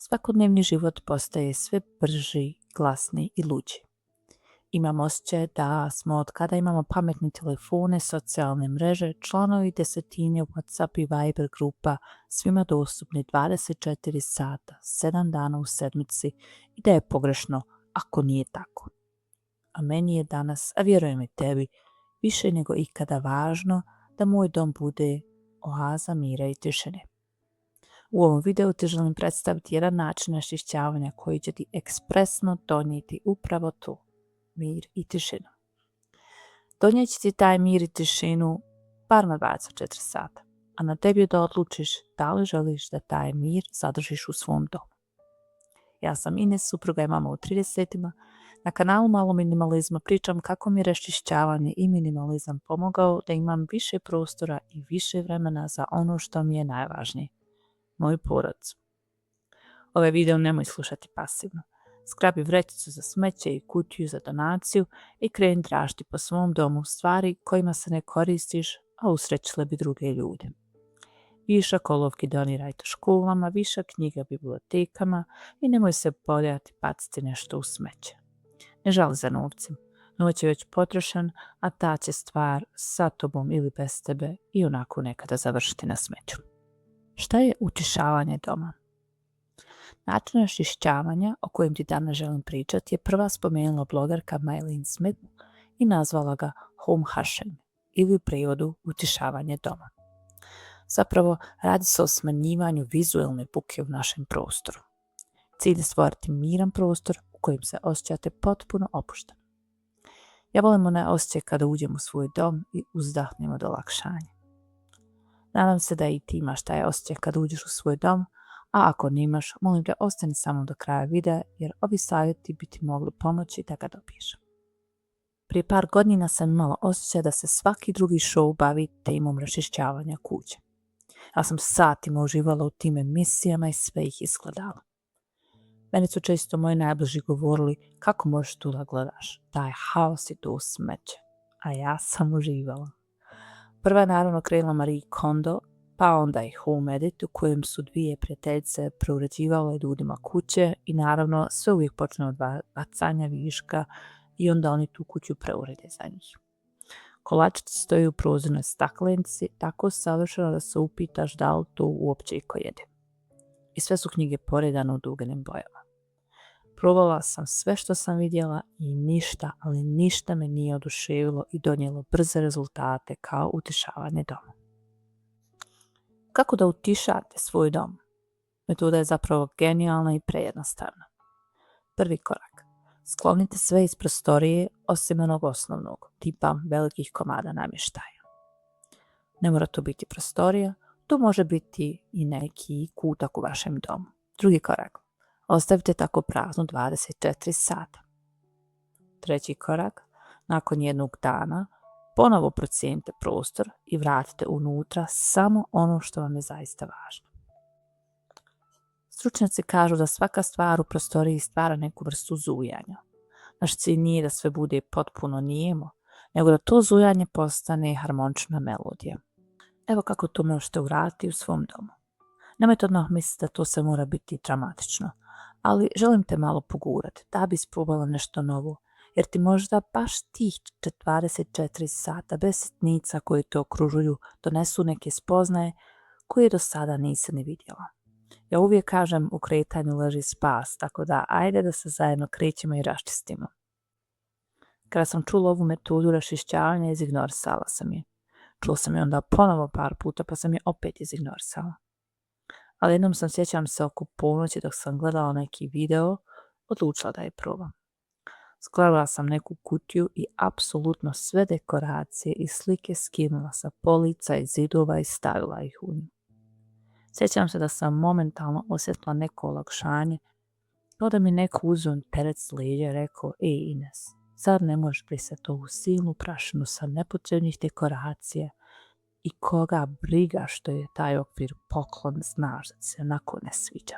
Svakodnevni život postaje sve brži, glasniji i luđi. Imam osjećaj da smo od kada imamo pametne telefone, socijalne mreže, članovi desetine WhatsApp i Viber grupa svima dostupni 24 sata, 7 dana u sedmici i da je pogrešno ako nije tako. A meni je danas, a vjerujem i tebi, više nego ikada važno da moj dom bude oaza mira i tišine. U ovom videu ti želim predstaviti jedan način raščišćavanja koji će ti ekspresno donijeti upravo to, mir i tišinu. Donijet će ti taj mir i tišinu bar na 24 sata, a na tebi je da odlučiš da li želiš da taj mir zadržiš u svom domu. Ja sam Ines, supruga i mama u 30-ima. Na kanalu Malo minimalizma pričam kako mi je raščišćavanje i minimalizam pomogao da imam više prostora i više vremena za ono što mi je najvažnije, moju porodicu. Ovaj video nemoj slušati pasivno. Skrabi vrećicu za smeće i kutiju za donaciju i kreni tražiti po svom domu stvari kojima se ne koristiš, a usrećile bi druge ljude. Višak olovki donirajte školama, višak knjiga bibliotekama i nemoj se bojati baciti nešto u smeće. Ne žali za novcem. Novac je već potrošen, a ta će stvar sa tobom ili bez tebe i onako nekada završiti na smeću. Šta je utišavanje doma? Način raščišćavanja o kojem ti danas želim pričati je prva spomenula blogerka Maylene Smith i nazvala ga home hushing ili u prijevodu utišavanje doma. Zapravo radi se o smanjivanju vizualne buke u našem prostoru. Cilj je stvoriti miran prostor u kojem se osjećate potpuno opušteno. Ja volim onaj osjećaj kada uđem u svoj dom i uzdahnemo od olakšanja. Nadam se da i ti imaš taj osjećaj kada uđeš u svoj dom, a ako nemaš, molim da ostani samo do kraja videa jer ovi savjeti bi ti mogli pomoći da ga dobiješ. Prije par godina sam imala osjećaj da se svaki drugi show bavi temom raščišćavanja kuće. Ja sam satima uživala u tim emisijama i sve ih izgledala. Meni su često moji najbliži govorili kako možeš tu da gledaš, taj haos i to smeće, a ja sam uživala. Prva je naravno krenula Marie Kondo, pa onda i Home Edit u kojem su dvije prijateljice preuređivale ljudima kuće i naravno sve uvijek počne od bacanja viška i onda oni tu kuću preurede za njih. Kolačići stoji u prozornoj staklenici tako savršeno da se upitaš da li to uopće iko jede. I sve su knjige poredane u duganim bojama. Probala sam sve što sam vidjela i ništa, ali ništa me nije oduševilo i donijelo brze rezultate kao utišavanje doma. Kako da utišate svoj dom? Metoda je zapravo genijalna i prejednostavna. Prvi korak. Sklonite sve iz prostorije osim onog osnovnog, tipa velikih komada namještaja. Ne mora to biti prostorija, to može biti i neki kutak u vašem domu. Drugi korak. Ostavite tako prazno 24 sata. Treći korak. Nakon jednog dana ponovo procijenite prostor i vratite unutra samo ono što vam je zaista važno. Stručnjaci kažu da svaka stvar u prostoriji stvara neku vrstu zujanja. Naš cilj nije da sve bude potpuno nijemo, nego da to zujanje postane harmonična melodija. Evo kako to možete uraditi u svom domu. Nemojte odmah misliti da to se mora biti dramatično, ali želim te malo pogurati da bi isprobala nešto novo, jer ti možda baš tih 24 sata bez sitnica koje te okružuju donesu neke spoznaje koje do sada nisi ni vidjela. Ja uvijek kažem u kretanju leži spas, tako da ajde da se zajedno krećemo i raščistimo. Kada sam čula ovu metodu raščišćavanja, izignorisala sam je. Čula sam je onda ponovo par puta pa sam je opet izignorisala. Ali jednom sam, sjećam se, oko ponoći dok sam gledala neki video, odlučila da je probam. Skladala sam neku kutiju i apsolutno sve dekoracije i slike skinula sa polica i zidova i stavila ih u nju. Sjećam se da sam momentalno osjetila neko olakšanje, kao da mi neko uzeo teret s leđa i rekao: Ej Ines, sad ne možeš brisati ovu silnu prašinu sa nepotrebnih dekoracija i koga briga što je taj okvir poklon, znaš da se onako ne sviđa.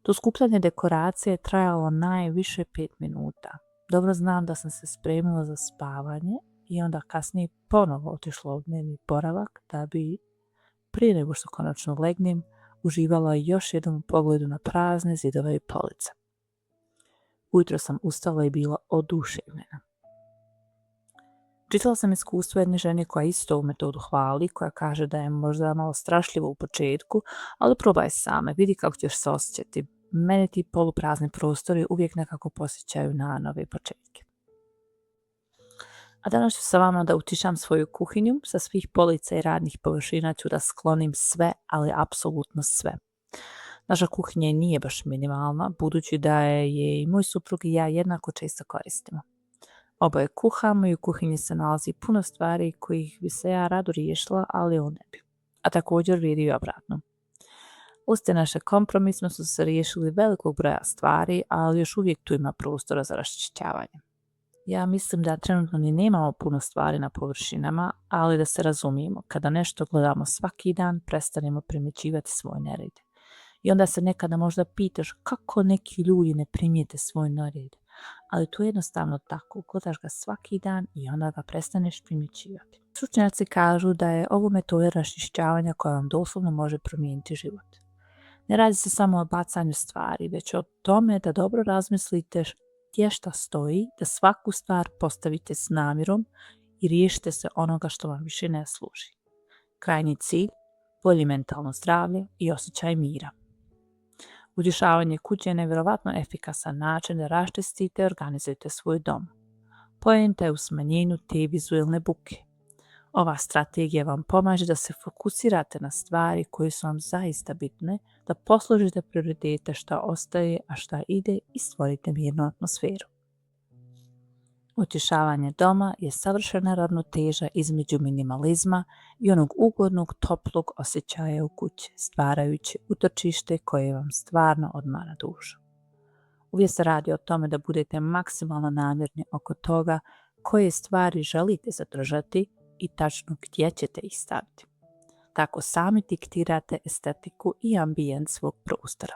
To skupljanje dekoracije je trajalo najviše 5 minuta. Dobro znam da sam se spremila za spavanje i onda kasnije ponovo otišla u dnevni boravak da bi, prije nego što konačno legnem, uživala još jednom pogledu na prazne zidove i police. Ujutro sam ustala i bila oduševljena. Čitala sam iskustvo jedne žene koja isto ovu metodu hvali, koja kaže da je možda malo strašljivo u početku, ali probaj sama, vidi kako ćeš se osjećati. Mene ti poluprazni prostori uvijek nekako posjećaju na nove početke. A danas ću sa vama da utišam svoju kuhinju, sa svih polica i radnih površina ću da sklonim sve, ali apsolutno sve. Naša kuhinja nije baš minimalna, budući da je i moj suprug i ja jednako često koristimo. Oboje kuhamo i u kuhinji se nalazi puno stvari kojih bi se ja rado riješila, ali on ne bi. A također vrijedi i obratno. Uz te naše kompromisno su se riješili velikog broja stvari, ali još uvijek tu ima prostora za raščišćavanje. Ja mislim da trenutno ni nemamo puno stvari na površinama, ali da se razumijemo, kada nešto gledamo svaki dan, prestanemo primjećivati svoj nered. I onda se nekada možda pitaš kako neki ljudi ne primijete svoj nered. Ali to je jednostavno tako, gledaš ga svaki dan i onda ga prestaneš primjećivati. Stručnjaci kažu da je ovo metoda raščišćavanja koja vam doslovno može promijeniti život. Ne radi se samo o bacanju stvari, već o tome da dobro razmislite gdje šta stoji, da svaku stvar postavite s namjerom i riješite se onoga što vam više ne služi. Krajnji cilj, bolje mentalno zdravlje i osjećaj mira. Utišavanje kuće je nevjerovatno efikasan način da raščistite i organizujete svoj dom. Poenta je u smanjenju te vizualne buke. Ova strategija vam pomaže da se fokusirate na stvari koje su vam zaista bitne, da posložite prioritete šta ostaje, a šta ide i stvorite mirnu atmosferu. Utišavanje doma je savršena ravnoteža između minimalizma i onog ugodnog, toplog osjećaja u kući, stvarajući utočište koje vam stvarno odmara dušu. Uvijek se radi o tome da budete maksimalno namjerni oko toga koje stvari želite zadržati i tačno gdje ćete ih staviti. Tako sami diktirate estetiku i ambijent svog prostora.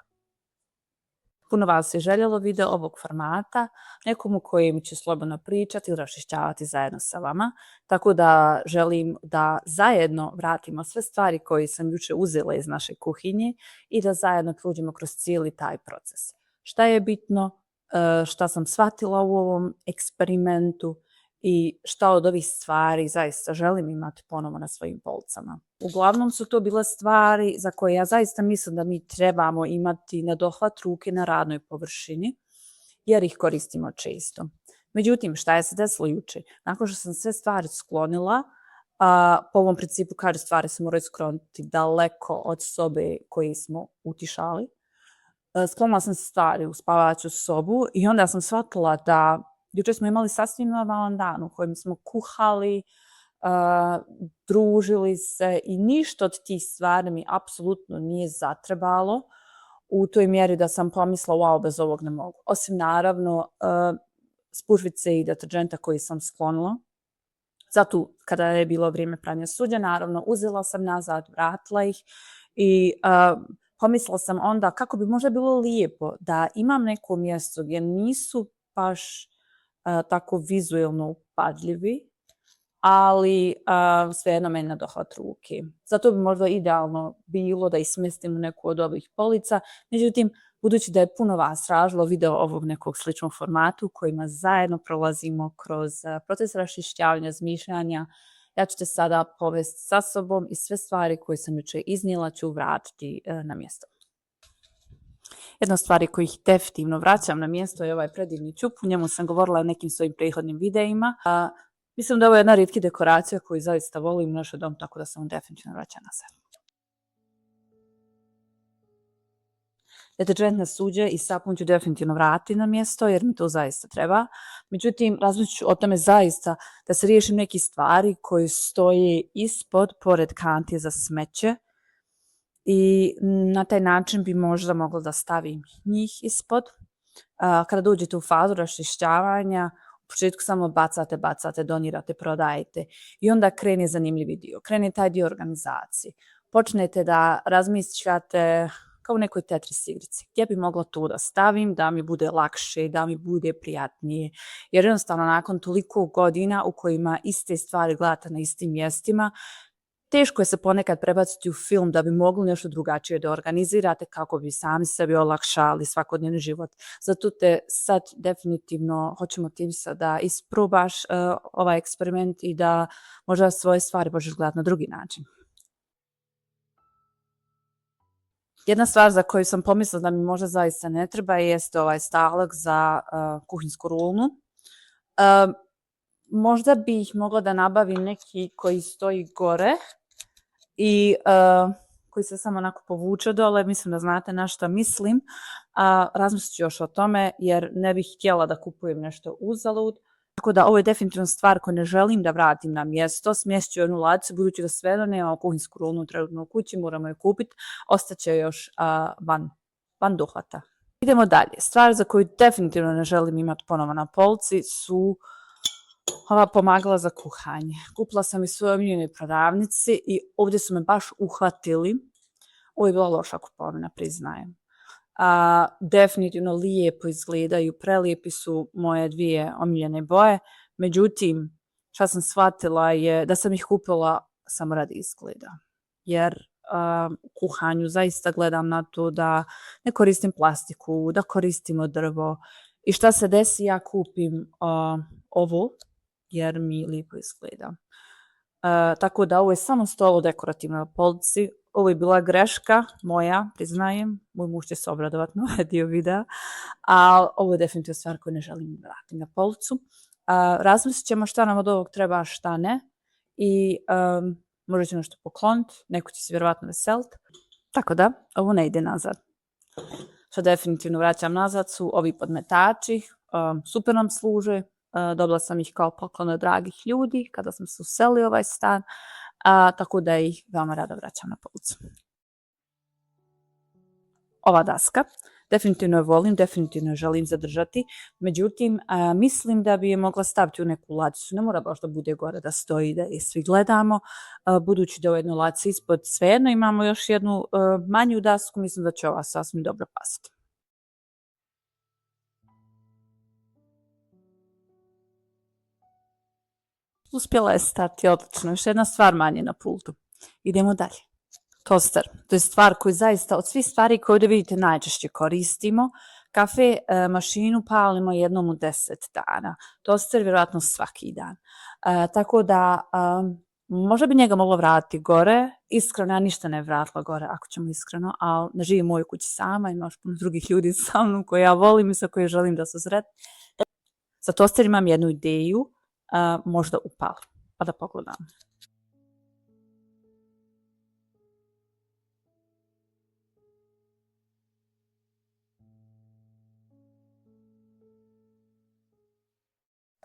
Puno vas je željelo video ovog formata, nekomu kojem će slobodno pričati ili raščišćavati zajedno sa vama, tako da želim da zajedno vratimo sve stvari koje sam jučer uzela iz naše kuhinje i da zajedno prođemo kroz cijeli taj proces. Šta je bitno, šta sam shvatila u ovom eksperimentu i šta od ovih stvari zaista želim imati ponovo na svojim policama. Uglavnom su to bile stvari za koje ja zaista mislim da mi trebamo imati na dohvat ruke na radnoj površini, jer ih koristimo često. Međutim, šta je se desilo jučer? Nakon što sam sve stvari sklonila, po ovom principu kaže stvari se moraju skloniti daleko od sobe koje smo utišali, sklonila sam stvari u spavaću sobu i onda sam shvatila da jučer smo imali sasvim normalan dan u kojem smo kuhali, družili se i ništa od tih stvari mi apsolutno nije zatrebalo u toj mjeri da sam pomislila wow, bez ovog ne mogu. Osim naravno spužvice i deterdženta koji sam sklonila. Zato kada je bilo vrijeme pranja suđa, naravno uzela sam nazad, vratila ih i pomislila sam onda kako bi možda bilo lijepo da imam neko mjesto gdje nisu baš tako vizualno upadljivi, ali svejedno meni na dohvat ruke. Zato bi možda idealno bilo da ih smjestim u neku od ovih polica. Međutim, budući da je puno vas tražilo video ovog nekog sličnog formatu kojima zajedno prolazimo kroz proces raščišćavanja, zmišljanja, ja ću te sada povesti sa sobom i sve stvari koje sam jučer iznijela ću vratiti na mjesto. Jedna od stvari kojih definitivno vraćam na mjesto je ovaj predivni čup. U njemu sam govorila o nekim svojim prethodnim videima. Mislim da je ovo jedna rijetka dekoracija koju zaista volim u našoj dom, tako da sam on definitivno vraća na sebe. Deterdžent na suđe i sapun ću definitivno vratiti na mjesto jer mi to zaista treba. Međutim, razmišljat ću o tome zaista da se riješim neki stvari koje stoje ispod, pored kanti za smeće. I na taj način bi možda mogla da stavim njih ispod. Kada dođete u fazu raščišćavanja, u početku samo bacate, donirate, prodajete i onda krene zanimljivi dio, krene taj dio organizacije. Počnete da razmišljate kao u nekoj Tetris igrici, gdje bi mogla tu da stavim, da mi bude lakše, da mi bude prijatnije. Jer jednostavno nakon toliko godina u kojima iste stvari gledate na istim mjestima, teško je se ponekad prebaciti u film da bi mogli nešto drugačije da organizirate kako bi sami sebi olakšali svakodnevni život. Zato te sad definitivno hoću motivisati da isprobaš ovaj eksperiment i da možda svoje stvari možeš gledati na drugi način. Jedna stvar za koju sam pomislila da mi možda zaista ne treba jeste ovaj stalak za kuhinsku rulnu. Možda bi ih mogla da nabavim neki koji stoji gore i koji se samo onako povuče dole. Mislim da znate na što mislim. Razmislit ću još o tome jer ne bih htjela da kupujem nešto uzalud. Tako da ovo je definitivno stvar koju ne želim da vratim na mjesto. Smjestit ću jednu ladicu, budući da svejedno nemamo kuhinsku rulnu trenutno u kući, moramo je kupiti. Ostaće još van dohvata. Idemo dalje. Stvar za koju definitivno ne želim imati ponovo na polici su ova pomagala za kuhanje. Kupila sam i svojoj omiljenoj prodavnici i ovdje su me baš uhvatili. Ovo je bila loša kupovina, priznajem. Definitivno lijepo izgledaju, prelijepi su moje dvije omiljene boje. Međutim, šta sam shvatila je da sam ih kupila samo radi izgleda. Jer u kuhanju zaista gledam na to da ne koristim plastiku, da koristimo drvo. I šta se desi, ja kupim ovo jer mi lijepo izgleda. Tako da ovo je samo stolo dekorativno na polici. Ovo je bila greška moja, priznajem. Moj muž će se obradovati na ovaj dio videa. Ali ovo je definitivno stvar koju ne želim vratiti na policu. Razmislit ćemo šta nam od ovog treba, a šta ne. I možda će nešto pokloniti. Neko će se vjerovatno veseliti. Tako da, ovo ne ide nazad. Što definitivno vraćam nazad su ovi podmetači. Super nam služe. Dobila sam ih kao poklon od dragih ljudi kada sam se uselili u ovaj stan, tako da ih veoma rado vraćam na policu. Ova daska, definitivno je volim, definitivno je želim zadržati, međutim, mislim da bi je mogla staviti u neku ladicu. Ne mora baš da bude gore da stoji, da je svi gledamo, budući da u jednoj ladici ispod svejedno imamo još jednu manju dasku, mislim da će ova sasvim dobro pasati. Uspjela je stati odlično. Još jedna stvar manje na pultu. Idemo dalje. Toster. To je stvar koju zaista od svih stvari koje ovdje vidite najčešće koristimo. Kafe mašinu palimo jednom u 10 dana. Toster vjerojatno svaki dan. Tako da možda bi njega moglo vratiti gore. Iskreno, ja ništa ne vratila gore, ako ćemo iskreno, ali ne živim u mojoj kući sama, ima još puno drugih ljudi sa mnom koje ja volim i sa koje želim da se sretnem. Za toster imam jednu ideju. Možda upali, pa da pogledam.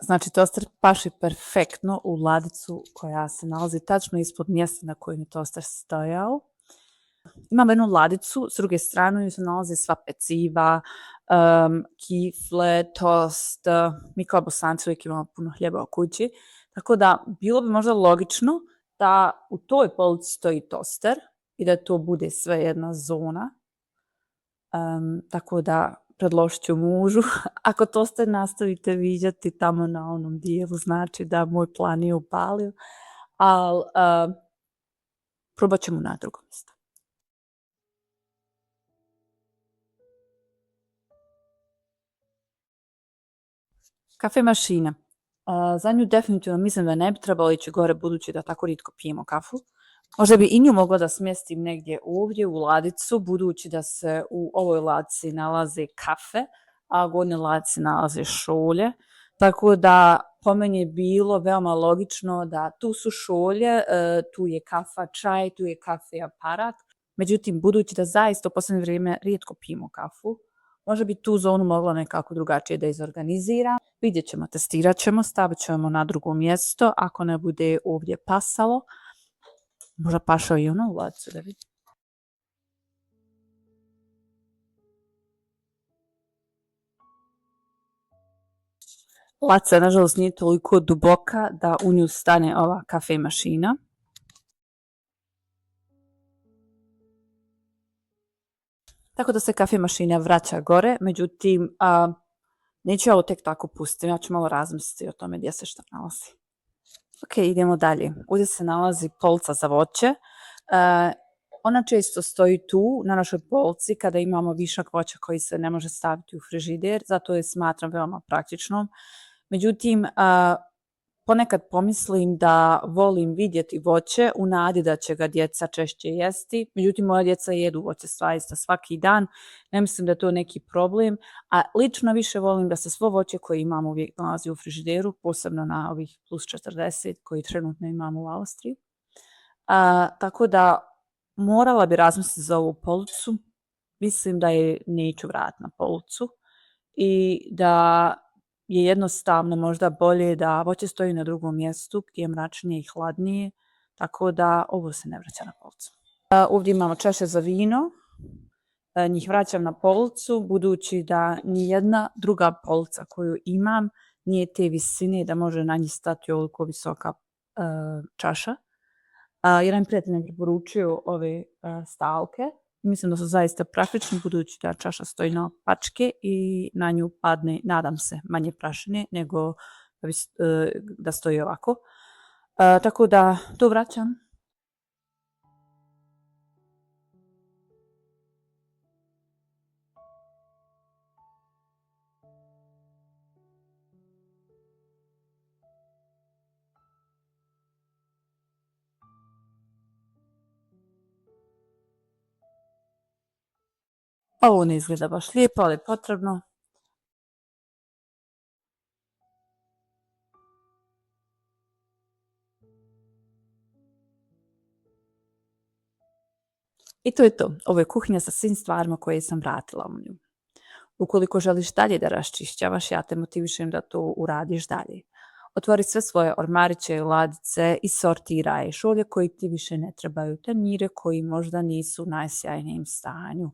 Znači, toster paši perfektno u ladicu koja se nalazi tačno ispod mjesta na kojem je toster stojao. Imam jednu ladicu, s druge strane se nalaze sva peciva, kifle, tost. Mi kao Bosanci uvijek imamo puno hljeba u kući. Tako da bilo bi možda logično da u toj polici stoji toster i da to bude sve jedna zona. Tako da predložit ću mužu. Ako toster nastavite viđati tamo na onom dijelu, znači da moj plan nije upalio. Ali probat ćemo na drugom mjestu. Kafe mašina. Za nju definitivno mislim da ne bi trebalo ići gore budući da tako ritko pijemo kafu. Možda bi i nju mogla da smjestim negdje ovdje u ladicu, budući da se u ovoj ladici nalaze kafe, a u gornjoj ladici nalaze šolje. Tako da po meni je bilo veoma logično da tu su šolje, tu je kafa čaj, tu je kafe aparat. Međutim, budući da zaista u posljednje vrijeme rijetko pijemo kafu, možda bi tu zonu mogla nekako drugačije da izorganiziram. Vidjet ćemo, testirat ćemo, stavit ćemo na drugo mjesto. Ako ne bude ovdje pasalo, možda pašao i ono u ladicu da vidim. Ladica, nažalost, nije toliko duboka da u nju stane ova kafe mašina. Tako da se kafe mašina vraća gore, međutim, neću ja ovo tek tako pustiti, ja ću malo razmisliti o tome gdje se šta nalazi. Ok, idemo dalje. Ovdje se nalazi polica za voće. Ona često stoji tu na našoj polici kada imamo višak voća koji se ne može staviti u frižider, zato je smatram veoma praktičnom. Međutim, ponekad pomislim da volim vidjeti voće u nadi da će ga djeca češće jesti. Međutim, moja djeca jedu voće zaista svaki dan. Ne mislim da je to neki problem, a lično više volim da se svo voće koje imamo uvijek nalazi u frižideru, posebno na ovih plus 40 koji trenutno imamo u Austriji. Tako da morala bi razmisliti za ovu policu. Mislim da je neću vratiti na policu i da je jednostavno možda bolje da voće stoji na drugom mjestu gdje je mračnije i hladnije, tako da ovo se ne vraća na policu. Ovdje imamo čaše za vino. Njih vraćam na policu budući da nijedna druga polica koju imam nije te visine da može na njih stati ovoliko visoka čaša. Jedan prijatelj mi preporučio ove stalke. Mislim da su zaista praktični budući da čaša stoji na pačke i na nju padne, nadam se, manje prašine nego da stoji ovako. Tako da to vraćam. Ovo ne izgleda baš lijepo, ali je potrebno. I to je to. Ovo je kuhinja sa svim stvarima koje sam vratila u nju. Ukoliko želiš dalje da raščišćavaš, ja te motivišem da to uradiš dalje. Otvori sve svoje ormariće i ladice i sortiraj šolje koji ti više ne trebaju, tanjire koji možda nisu u najsjajnijem stanju.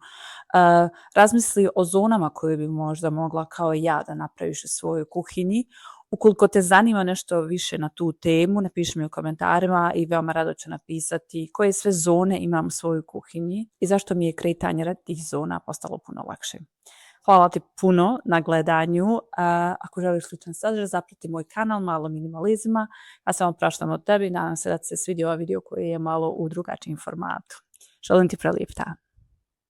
Razmisli o zonama koje bi možda mogla kao i ja da napraviš u svojoj kuhinji. Ukoliko te zanima nešto više na tu temu, napiši mi u komentarima i veoma rado ću napisati koje sve zone imam u svojoj kuhinji i zašto mi je kretanje radi tih zona postalo puno lakše. Hvala ti puno na gledanju. Ako želiš sličan sadržaj, zaprati moj kanal Malo minimalizma. Ja samo praštam od tebi. Nadam se da ti se svidio ovaj video koji je malo u drugačijem formatu. Želim ti prelijep dan.